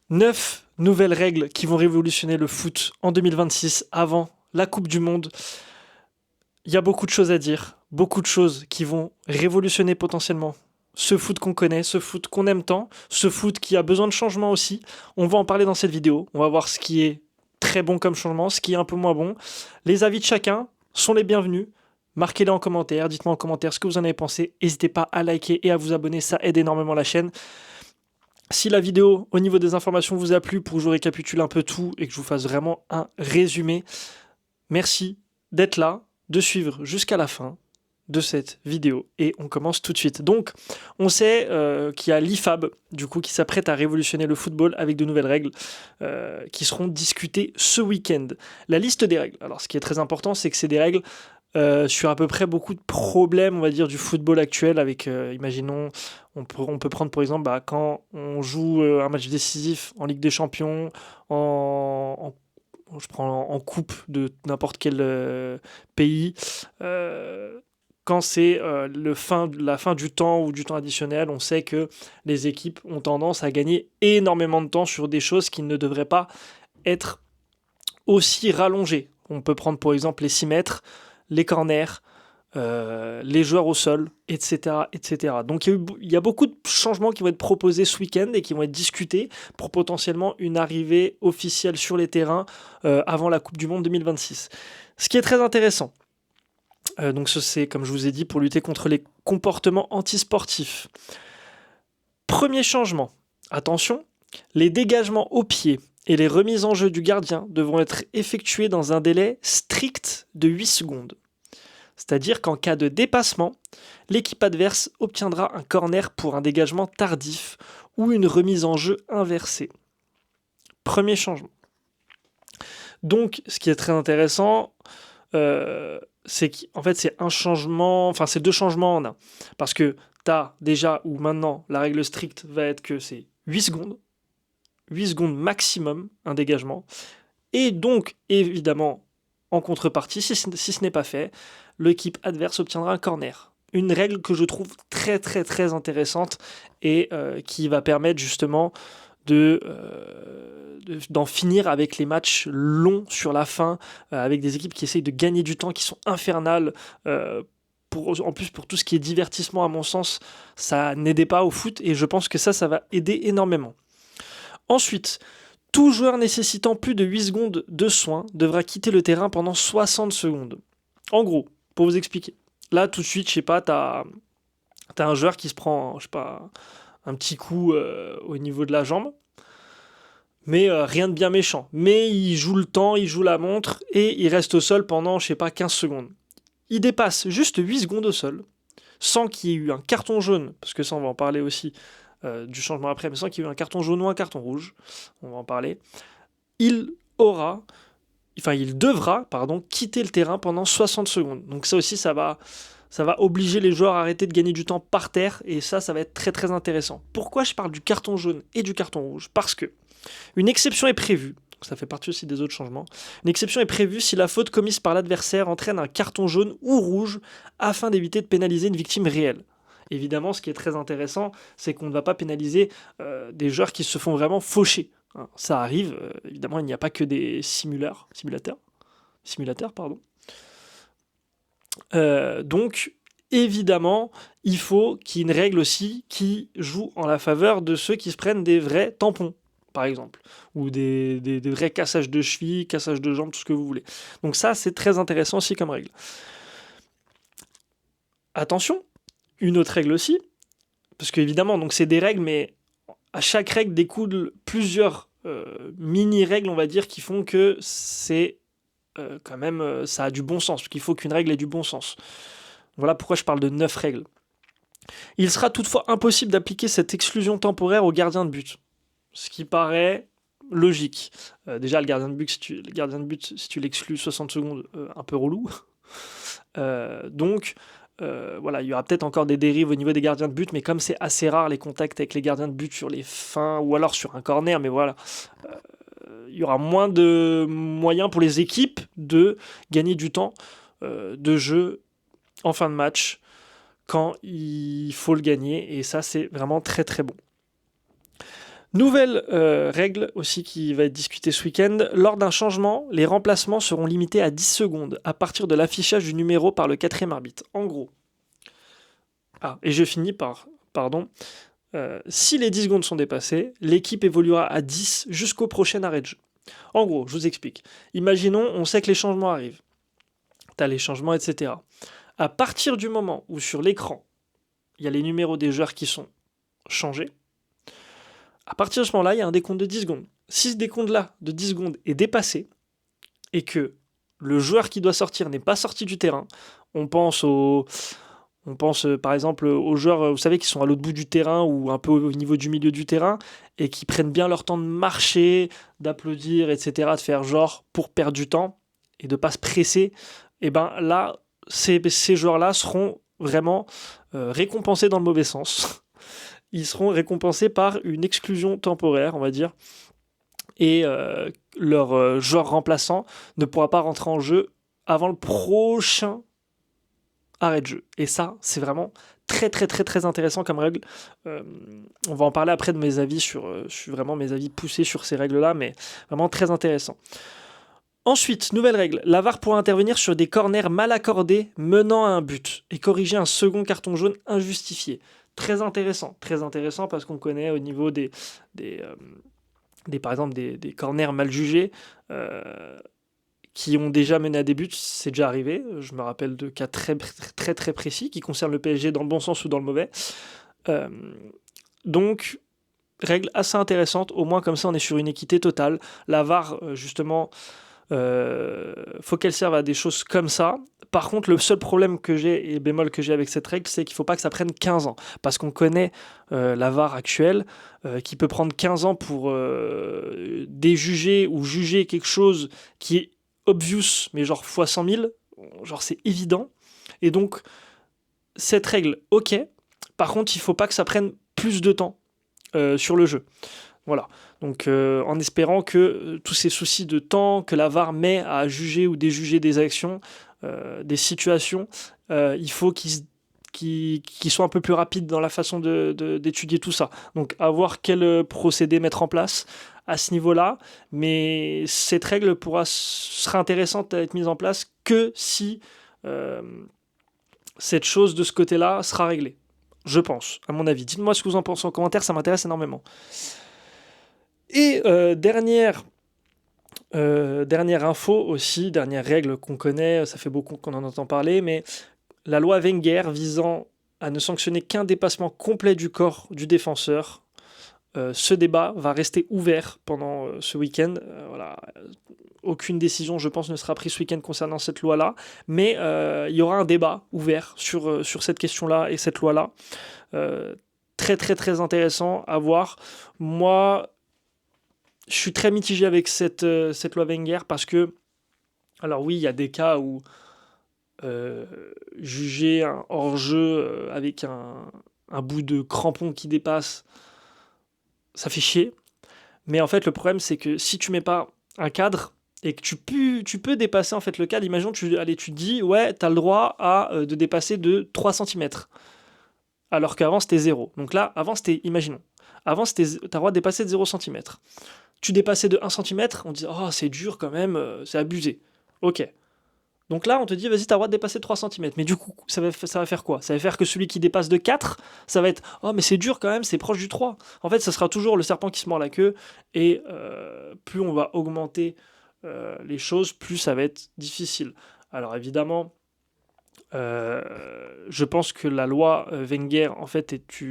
9 nouvelles règles qui vont révolutionner le foot en 2026 avant la Coupe du Monde. Il y a beaucoup de choses à dire, beaucoup de choses qui vont révolutionner potentiellement ce foot qu'on connaît, ce foot qu'on aime tant, ce foot qui a besoin de changement aussi. On va en parler dans cette vidéo. On va voir ce qui est très bon comme changement, ce qui est un peu moins bon. Les avis de chacun sont les bienvenus. Marquez-les en commentaire, dites-moi en commentaire ce que vous en avez pensé. N'hésitez pas à liker et à vous abonner, ça aide énormément la chaîne. Si la vidéo au niveau des informations vous a plu, pour que je récapitule un peu tout et que je vous fasse vraiment un résumé, merci d'être là, de suivre jusqu'à la fin de cette vidéo et on commence tout de suite. Donc on sait qu'il y a l'IFAB du coup qui s'apprête à révolutionner le football avec de nouvelles règles qui seront discutées ce week-end. La liste des règles, alors ce qui est très important, c'est que c'est des règles sur à peu près beaucoup de problèmes, on va dire, du football actuel avec, imaginons, on peut prendre pour exemple quand on joue un match décisif en Ligue des Champions, je prends en coupe de n'importe quel pays, quand c'est la fin du temps ou du temps additionnel, on sait que les équipes ont tendance à gagner énormément de temps sur des choses qui ne devraient pas être aussi rallongées. On peut prendre pour exemple les 6 mètres, les corners, les joueurs au sol, etc. etc. Donc il y a beaucoup de changements qui vont être proposés ce week-end et qui vont être discutés pour potentiellement une arrivée officielle sur les terrains avant la Coupe du Monde 2026. Ce qui est très intéressant, donc c'est, comme je vous ai dit, pour lutter contre les comportements antisportifs. Premier changement, attention, les dégagements au pied et les remises en jeu du gardien devront être effectués dans un délai strict de 8 secondes. C'est-à-dire qu'en cas de dépassement, l'équipe adverse obtiendra un corner pour un dégagement tardif ou une remise en jeu inversée. Premier changement. Donc, ce qui est très intéressant, c'est qu'en fait, c'est un changement, enfin, c'est 2 changements en un. Parce que tu as déjà, ou maintenant, la règle stricte va être que c'est 8 secondes. 8 secondes maximum, un dégagement. Et donc, évidemment, en contrepartie, si ce n'est pas fait, l'équipe adverse obtiendra un corner. Une règle que je trouve très très très intéressante et qui va permettre justement d'en finir avec les matchs longs sur la fin, avec des équipes qui essayent de gagner du temps, qui sont infernales. En plus, pour tout ce qui est divertissement, à mon sens, ça n'aidait pas au foot et je pense que ça va aider énormément. Ensuite, tout joueur nécessitant plus de 8 secondes de soin devra quitter le terrain pendant 60 secondes. En gros, pour vous expliquer, là tout de suite, je sais pas, t'as un joueur qui se prend, je sais pas, un petit coup au niveau de la jambe, mais rien de bien méchant. Mais il joue le temps, il joue la montre, et il reste au sol pendant, je sais pas, 15 secondes. Il dépasse juste 8 secondes au sol, sans qu'il y ait eu un carton jaune, parce que ça on va en parler aussi du changement après, mais sans qu'il y ait eu un carton jaune ou un carton rouge, on va en parler, il devra quitter le terrain pendant 60 secondes. Donc ça aussi, ça va obliger les joueurs à arrêter de gagner du temps par terre, et ça va être très très intéressant. Pourquoi je parle du carton jaune et du carton rouge ? Parce que une exception est prévue, ça fait partie aussi des autres changements, une exception est prévue si la faute commise par l'adversaire entraîne un carton jaune ou rouge afin d'éviter de pénaliser une victime réelle. Évidemment, ce qui est très intéressant, c'est qu'on ne va pas pénaliser des joueurs qui se font vraiment faucher. Ça arrive, évidemment, il n'y a pas que des simulateurs. Donc, évidemment, il faut qu'il y ait une règle aussi qui joue en la faveur de ceux qui se prennent des vrais tampons, par exemple, ou des vrais cassages de chevilles, cassages de jambes, tout ce que vous voulez. Donc ça, c'est très intéressant aussi comme règle. Attention, une autre règle aussi, parce qu'évidemment, donc c'est des règles, mais à chaque règle découlent plusieurs mini-règles, on va dire, qui font que c'est quand même, ça a du bon sens, parce qu'il faut qu'une règle ait du bon sens. Voilà pourquoi je parle de 9 règles. Il sera toutefois impossible d'appliquer cette exclusion temporaire au gardien de but, ce qui paraît logique. Déjà, le gardien de but, si tu l'exclus 60 secondes, un peu relou. Donc, voilà, il y aura peut-être encore des dérives au niveau des gardiens de but, mais comme c'est assez rare les contacts avec les gardiens de but sur les fins, ou alors sur un corner, mais voilà, il y aura moins de moyens pour les équipes de gagner du temps de jeu en fin de match quand il faut le gagner, et ça c'est vraiment très très bon. Nouvelle règle aussi qui va être discutée ce week-end. Lors d'un changement, les remplacements seront limités à 10 secondes à partir de l'affichage du numéro par le quatrième arbitre. En gros. Et je finis par, pardon, si les 10 secondes sont dépassées, l'équipe évoluera à 10 jusqu'au prochain arrêt de jeu. En gros, je vous explique. Imaginons, on sait que les changements arrivent. Tu as les changements, etc. À partir du moment où sur l'écran, il y a les numéros des joueurs qui sont changés, à partir de ce moment-là, il y a un décompte de 10 secondes. Si ce décompte-là de 10 secondes est dépassé et que le joueur qui doit sortir n'est pas sorti du terrain, on pense par exemple aux joueurs, vous savez, qui sont à l'autre bout du terrain ou un peu au niveau du milieu du terrain et qui prennent bien leur temps de marcher, d'applaudir, etc., de faire genre pour perdre du temps et de ne pas se presser. Et ben là, ces joueurs-là seront vraiment récompensés dans le mauvais sens. Ils seront récompensés par une exclusion temporaire, on va dire, et leur joueur remplaçant ne pourra pas rentrer en jeu avant le prochain arrêt de jeu. Et ça, c'est vraiment très très très très intéressant comme règle. On va en parler après de mes avis vraiment mes avis poussés sur ces règles-là, mais vraiment très intéressant. Ensuite, nouvelle règle, la VAR pourra intervenir sur des corners mal accordés menant à un but et corriger un second carton jaune injustifié. Très intéressant parce qu'on connaît au niveau par exemple des corners mal jugés qui ont déjà mené à des buts, c'est déjà arrivé. Je me rappelle de cas très très très précis qui concernent le PSG dans le bon sens ou dans le mauvais. Donc règle assez intéressante, au moins comme ça on est sur une équité totale. La VAR justement, faut qu'elle serve à des choses comme ça. Par contre, le seul problème que j'ai et bémol que j'ai avec cette règle, c'est qu'il ne faut pas que ça prenne 15 ans. Parce qu'on connaît la VAR actuelle qui peut prendre 15 ans pour déjuger ou juger quelque chose qui est obvious, mais genre fois 100 000. Genre c'est évident. Et donc, cette règle, ok. Par contre, il ne faut pas que ça prenne plus de temps sur le jeu. Voilà, donc en espérant que tous ces soucis de temps que la VAR met à juger ou déjuger des actions, des situations, il faut qu'ils soient un peu plus rapides dans la façon d'étudier tout ça. Donc à voir quel procédé mettre en place à ce niveau-là, mais cette règle sera intéressante à être mise en place que si cette chose de ce côté-là sera réglée. Je pense, à mon avis. Dites-moi ce que vous en pensez en commentaire, ça m'intéresse énormément. Et dernière info aussi, dernière règle qu'on connaît, ça fait beaucoup qu'on en entend parler, mais la loi Wenger visant à ne sanctionner qu'un dépassement complet du corps du défenseur, ce débat va rester ouvert pendant ce week-end. Voilà. Aucune décision, je pense, ne sera prise ce week-end concernant cette loi-là, mais il y aura un débat ouvert sur cette question-là et cette loi-là. Très très très intéressant à voir. Moi, je suis très mitigé avec cette loi Wenger parce que, alors oui, il y a des cas où juger un hors-jeu avec un bout de crampon qui dépasse, ça fait chier. Mais en fait, le problème, c'est que si tu mets pas un cadre et que tu peux dépasser en fait le cadre, imaginons, tu dis, ouais, tu as le droit de dépasser de 3 cm. Alors qu'avant, c'était 0. Donc là, avant, c'était, imaginons, avant, tu as le droit de dépasser de 0 cm. Tu dépassais de 1 cm, on dit oh c'est dur quand même, c'est abusé. Ok. Donc là on te dit vas-y t'as le droit de dépasser de 3 cm. Mais du coup ça va faire quoi? Ça va faire que celui qui dépasse de 4, ça va être oh mais c'est dur quand même, c'est proche du 3. En fait ça sera toujours le serpent qui se mord la queue et plus on va augmenter les choses, plus ça va être difficile. Alors évidemment, je pense que la loi Wenger en fait est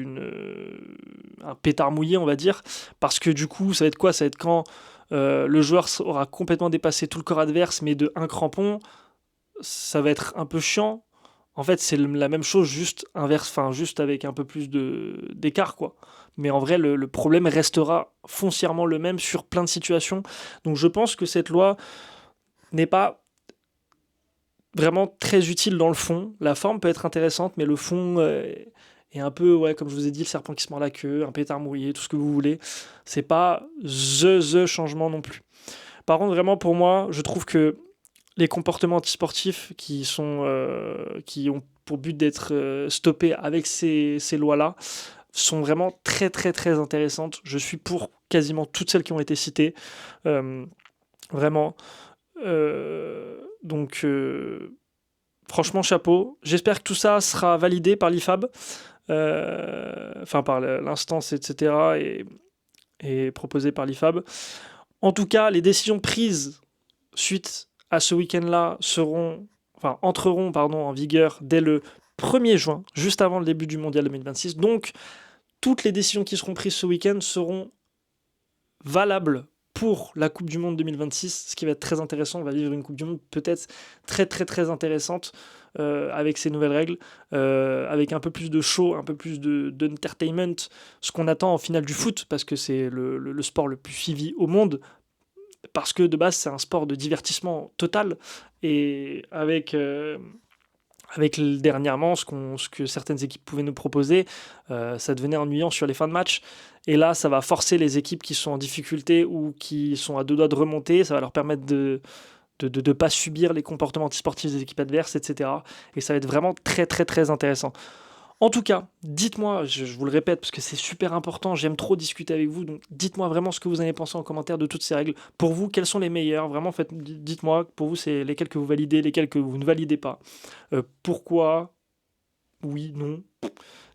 un pétard mouillé on va dire, parce que du coup ça va être quoi? Ça va être quand le joueur aura complètement dépassé tout le corps adverse mais de un crampon, ça va être un peu chiant. En fait c'est la même chose juste inverse, enfin juste avec un peu plus d'écart quoi. Mais en vrai le problème restera foncièrement le même sur plein de situations. Donc je pense que cette loi n'est pas vraiment très utile dans le fond. La forme peut être intéressante, mais le fond est un peu, ouais, comme je vous ai dit, le serpent qui se mord la queue, un pétard mouillé, tout ce que vous voulez. C'est pas the changement non plus. Par contre, vraiment, pour moi, je trouve que les comportements antisportifs qui ont pour but d'être stoppés avec ces lois-là, sont vraiment très très très intéressantes. Je suis pour quasiment toutes celles qui ont été citées. Vraiment. Donc, franchement, chapeau. J'espère que tout ça sera validé par l'IFAB, enfin par l'instance, etc. et proposé par l'IFAB. En tout cas, les décisions prises suite à ce week-end-là entreront en vigueur dès le 1er juin, juste avant le début du Mondial 2026. Donc, toutes les décisions qui seront prises ce week-end seront valables pour la Coupe du Monde 2026, ce qui va être très intéressant. On va vivre une Coupe du Monde peut-être très très très intéressante avec ces nouvelles règles, avec un peu plus de show, un peu plus d'entertainment, ce qu'on attend en finale du foot, parce que c'est le sport le plus suivi au monde, parce que de base c'est un sport de divertissement total, et avec dernièrement ce que certaines équipes pouvaient nous proposer, ça devenait ennuyant sur les fins de match. Et là, ça va forcer les équipes qui sont en difficulté ou qui sont à deux doigts de remonter. Ça va leur permettre de ne pas subir les comportements antisportifs des équipes adverses, etc. Et ça va être vraiment très très très intéressant. En tout cas, dites-moi, je vous le répète parce que c'est super important, j'aime trop discuter avec vous, donc dites-moi vraiment ce que vous avez pensé en commentaire de toutes ces règles. Pour vous, quelles sont les meilleures? Vraiment, dites-moi, pour vous, c'est lesquelles que vous validez, lesquelles que vous ne validez pas. Pourquoi? Oui, non.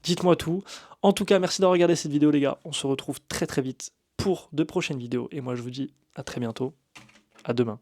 Dites-moi tout. En tout cas, merci d'avoir regardé cette vidéo, les gars. On se retrouve très très vite pour de prochaines vidéos. Et moi, je vous dis à très bientôt. À demain.